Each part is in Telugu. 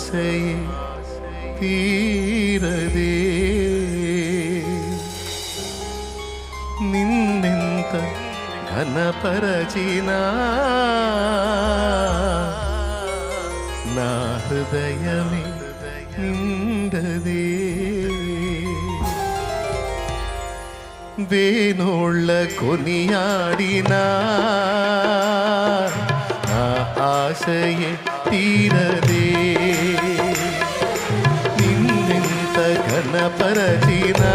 ఆశయే తీరదే నిన్నెంత ఘనపరచినా నా హృదయమే నిండదే వేణోళ్ళ కొనియాడినా నా ఆశయే తీరదే నిన్నెంత ఘనపరచినా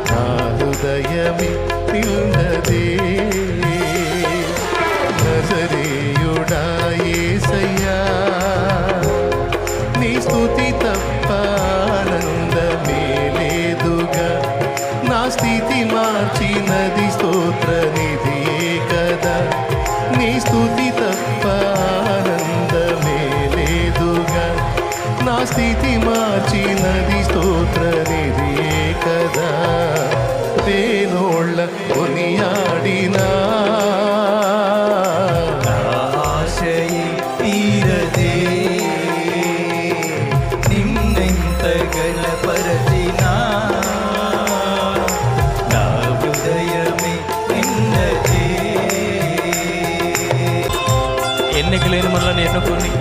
నా హృదయమే నిండదే నజరేయుడా యేసయ్యా నీ స్తుతి తప్ప ఆనందమే లేదుగా నా స్థితి మార్చినది స్తోత్ర నిధియే కదా నీ స్తుతి తప్ప ఆనందమే లేదుగా నా స్థితి మార్చినది స్తోత్ర నిధియే కదా వేణోళ్ళ కొనియాడినా ఆశయే తీరదే నిన్నెంత ఘనపరచినా నా హృదయమే నిన్నదే. ఎన్నిక లేని మనల్ని ఎన్నుకొని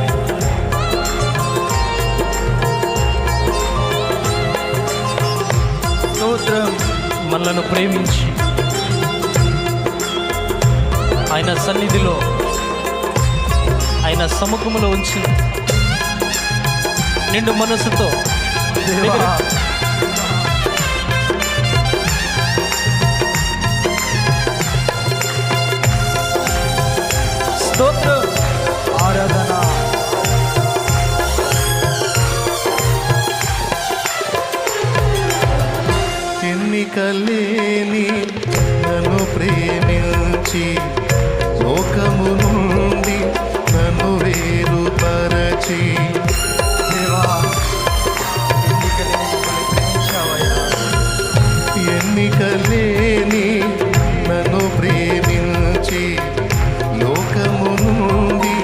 స్తోత్రం మనలను ప్రేమించి ఆయన సన్నిధిలో ఆయన సముఖములో ఉంచి నిండు మనసుతో స్తోత్రం ఆరాధన ఎన్నికలేని నన్ను ప్రేమించి లోకము నుండి నన్ను వేరుపరచి ఎన్నికలేని నన్ను ప్రేమించి లోకము నుండి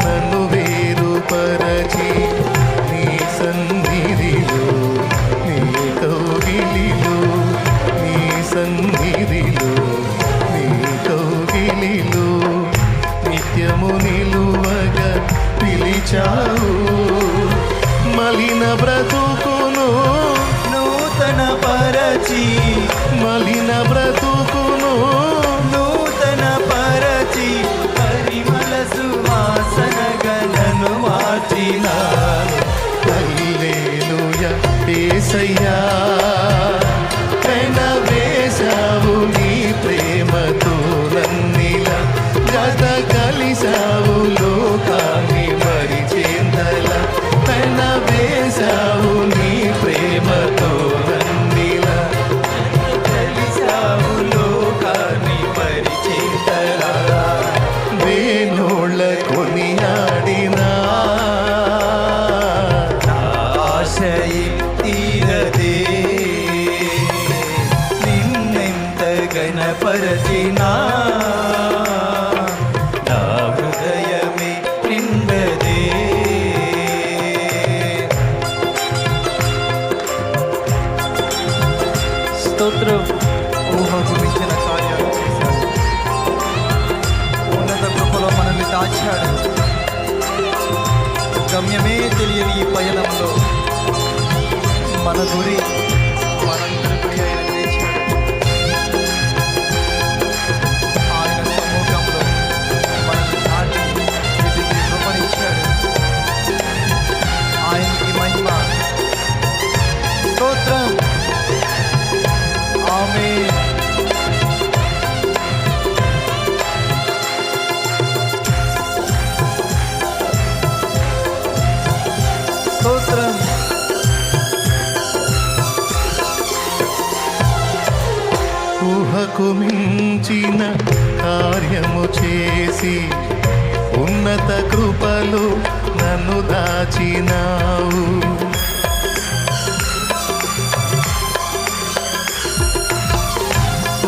నన్ను వేరుపరచి నీ సన్నిధిలో నీ కౌగిలిలో నీ సన్నిధిలో నీ కౌగిలిలో నిత్యము నిలువగా పిలిచావు మలిన బ్రతుకును నూతన పరచి మలిన బ్రతుకును నూతన పరచి పరిమళ సువాసనగా నన్ను మార్చినాను. హల్లెలూయా యేసయ్యా వేశావు నీ ప్రేమతో నన్నిలా జత కలిసావు లోకాన్ని మరిచేందలా వేశావు నీ ప్రేమతో నన్నిలా కలిసావు లోకాన్ని పరిచేందలా వేణోళ్ళ కొనియాడినా ఆశయే తీరదే నిన్నెంత ఘనపరచినా నా హృదయమే నిండదే. స్తోత్రం ఊహకు మించిన కార్యాలు చేశాడు ఉన్నత కృపలో మనల్ని దాచాడు గమ్యమే తెలియని ఈ పయనంలో మన గురి మనందరి గురి ఆయన చేశాడు. ఆయన సముఖంలో మనల్ని దాటి వీటికి కృపనిచ్చాడు. ఆయనకి మహిమ స్తోత్రం ఆమేన్. స్తోత్రం ఊహకు మించిన కార్యము చేసి ఉన్నత కృపలో నన్ను దాచినావు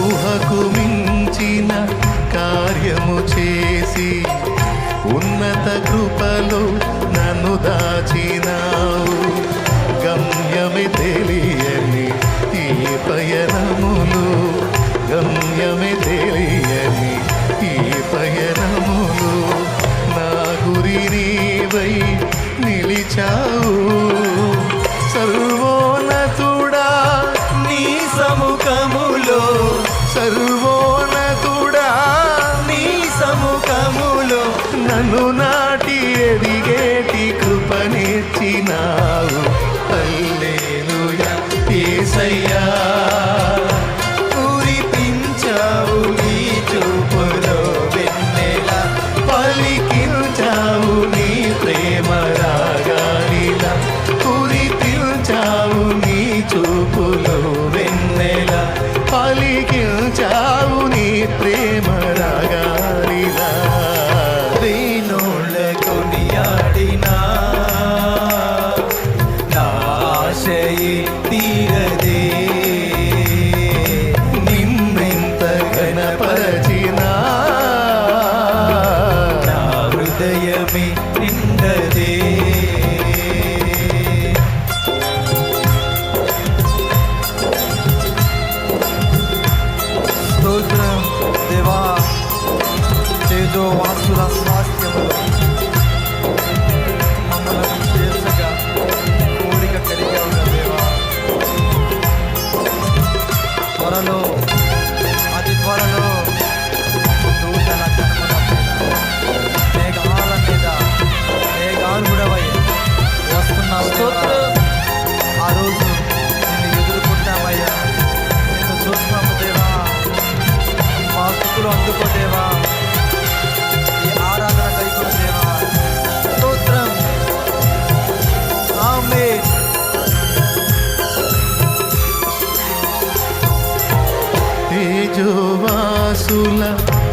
ఊహకు మించిన కార్యము చేసి ఉన్నత కృపలో నన్ను దాచినావు. గమ్యమే తెలియని ఈ పయనములు, గమ్యమే తెలియని ఈ పయనములు, నా గురి నీవై నిలిచావు. సర్వోన్నతుడా నీ సముఖములో, సర్వోన్నతుడా నీ సముఖములో నన్ను నాటి ఎదిగేటి కృపనిచ్చినావు. హల్లెలూయా యేసయ్యా, కురిపించావు నీ చూపులో వెన్నెల, పలికించావు నీ ప్రేమ రాగాలిలా, కురిపించావు నీ చూపులో వెన్నెల, పలికించావు నీ ప్రేమ రాగాలిలా. దీనుల కొనియాడినా నా ఆశయే తీరదే, నిన్నెంత ఘనపరచినా నా హృదయమే నిండదే. స్తోత్రం దేవా, చేదో వాసుల స్వాస్థ్యములో మమ్మల్ని చేర్చగా కోరిక కలిగావు దేవా. త్వరలో, అతి త్వరలో నూతన జన్మల మేఘాల మీద మేఘారుడవై వస్తున్నావు దేవా. ఆ రోజు నిన్ను ఎదుర్కొంటామయ్యా, నిన్ను చూస్తున్నాము దేవా. మా స్థుతులు అందుకో దేవా, ఈ ఆరాధన కైకొను దేవా. స్తోత్రం. ఆమేన్. తేజోవాసుల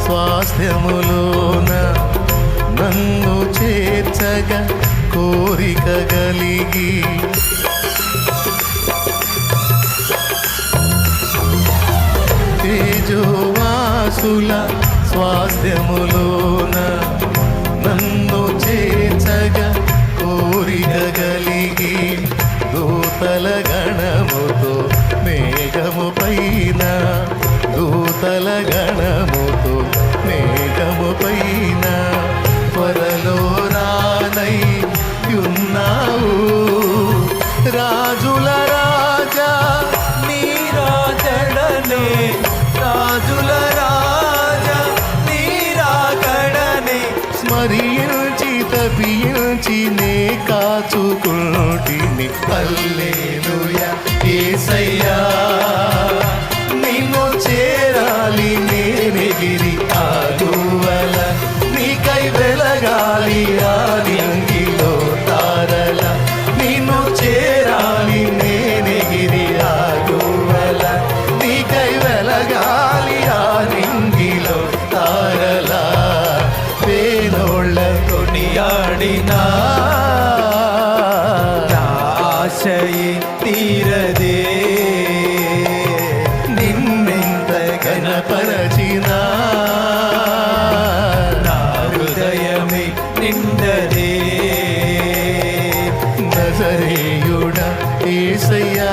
స్వాస్థ్యములోన నన్ను చేర్చగా కోరిక కలిగి, తేజోవాసుల స్వాస్థ్యములోన నన్ను చేర్చగా కోరిక కలిగి, దూతల గణముతో మేఘము పైన, దూతల గణముతో మేఘము పైన త్వరలో రానై ఉన్నావు. రాజుల రాజా నీ రాజడనే, రాజుల రాజా నీ రాకడనే, స్మరించి తపించి నే కాచుకుంటిని. హల్లెలూయా యేసయ్యా, నిన్ను చేరాలి నేనెగిరి ఆగువల, నీకై వెలగాలి ఆ నింగిలో తారల, నిన్ను చేరాలి నేనెగిరి ఆగువల, నీకై వెలగాలి ఆ నింగిలో తారల. వేణోళ్ళ కొనియాడినా నా ఆశయే తీరదే, నిన్నెంత ఘనపరచినా నా హృదయమే నిండదే. నజరేయుడా యేసయ్యా,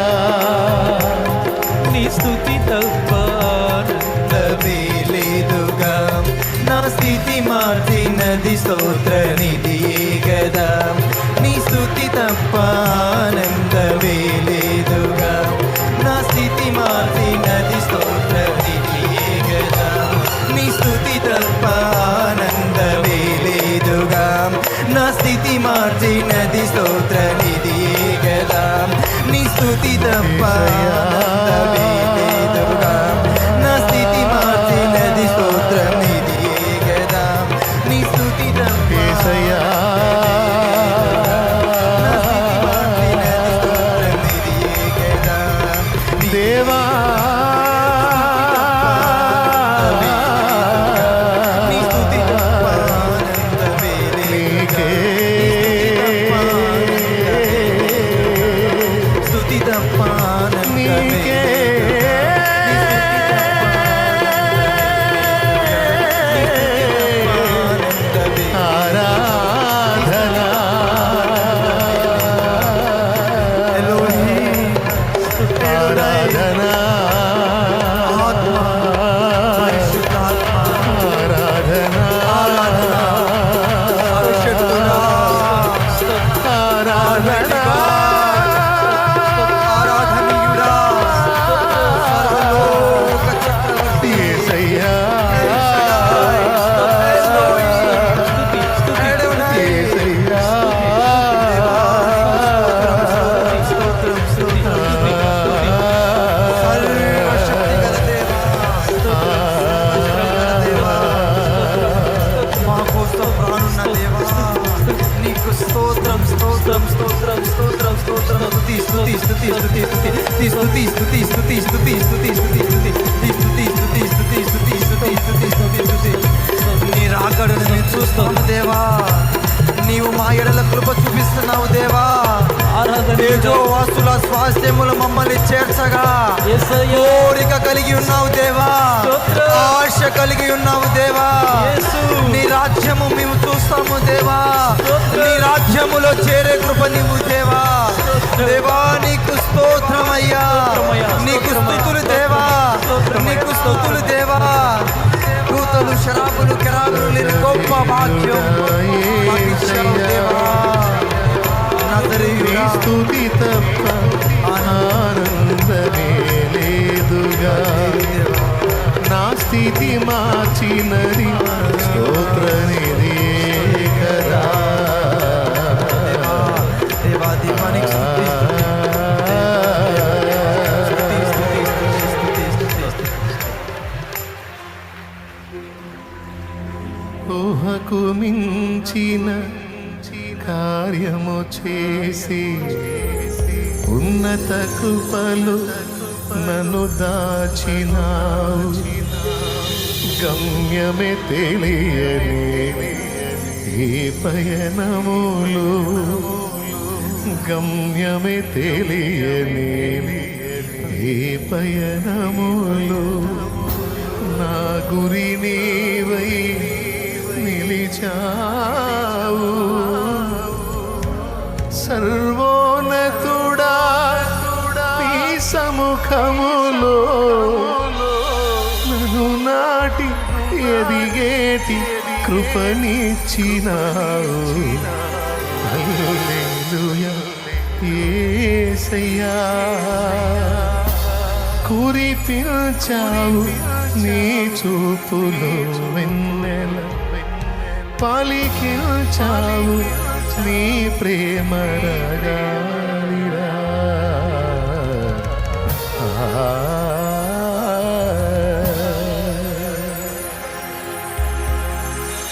నీ స్తుతి తప్ప ఆనందమే లేదుగా, నా స్థితి మార్చినది స్తోత్ర నిధియే గదా. నీ స్తుతి తప్ప ఆనందమే లేదుగా, నా స్థితి మార్చినది స్తోత్ర నిధియే గదా. నీ స్తుతి తప్ప ఆనందమే లేదుగా, నా స్థితి మార్చినది స్తోత్ర నిధియే గదా. నీ స్తుతి తప్ప ఆనందమే లేదుగా, నా స్థితి మార్చినది స్తోత్ర నిధియే గదా. నీ స్తుతి తప్ప యేసయ్యా, నా స్థితి మార్చినది స్తోత్ర నిధియే గదా. దేవా నీ స్తుతి తప్ప ఆనందమే లేదుగా, స్తుతి తప్ప ఆనందమే చూస్తాము దేవా. నీవు మా ఎడల కృప చూపిస్తున్నావు దేవా. తేజోవాసుల స్వాస్థ్యములు మమ్మల్ని చేర్చగా కోరిక కలిగి ఉన్నావు దేవా. ఆశ కలిగి ఉన్నావు దేవా. నీ రాజ్యము మేము చూస్తాము దేవా. నీ రాజ్యములో చేరే కృప నీవు దేవా. దేవా నీకు స్తోత్రమయ్యా. నీకు స్తుతులు దేవా. నీకు స్తుతులు దేవా. దూతలు శరాబులు కెరాబులు లేని గొప్ప భాగ్యం మాకు ఇచ్చావు దేవా. నీ స్తుతి తప్ప ఆనందమే లేదుగా. నా స్థితి మార్చినది స్తోత్రనిదే కదా. దేవా దీవానికి స్తుతి, స్తుతి, స్తుతి, స్తుతి, స్తుతి, స్తుతి. ఊహకు మించిన కార్యము చేసి ఉన్నత కృపలు నన్ను దాచినావు. గమ్యమే తెలియని ఈ పయనములు, గమ్యమే తెలియని ఈ పయనములు. నా గురి నీవై నిలిచావు. సర్వోన్నతుడా నీ సముఖములో నన్ను నాటి ఎదిగేటి కృపనిచ్చినావు. హల్లెలూయా యేసయ్యా. కురిపించావు నీ చూపులో వెన్నెల, పలికించావు నీ ప్రేమ రాగా.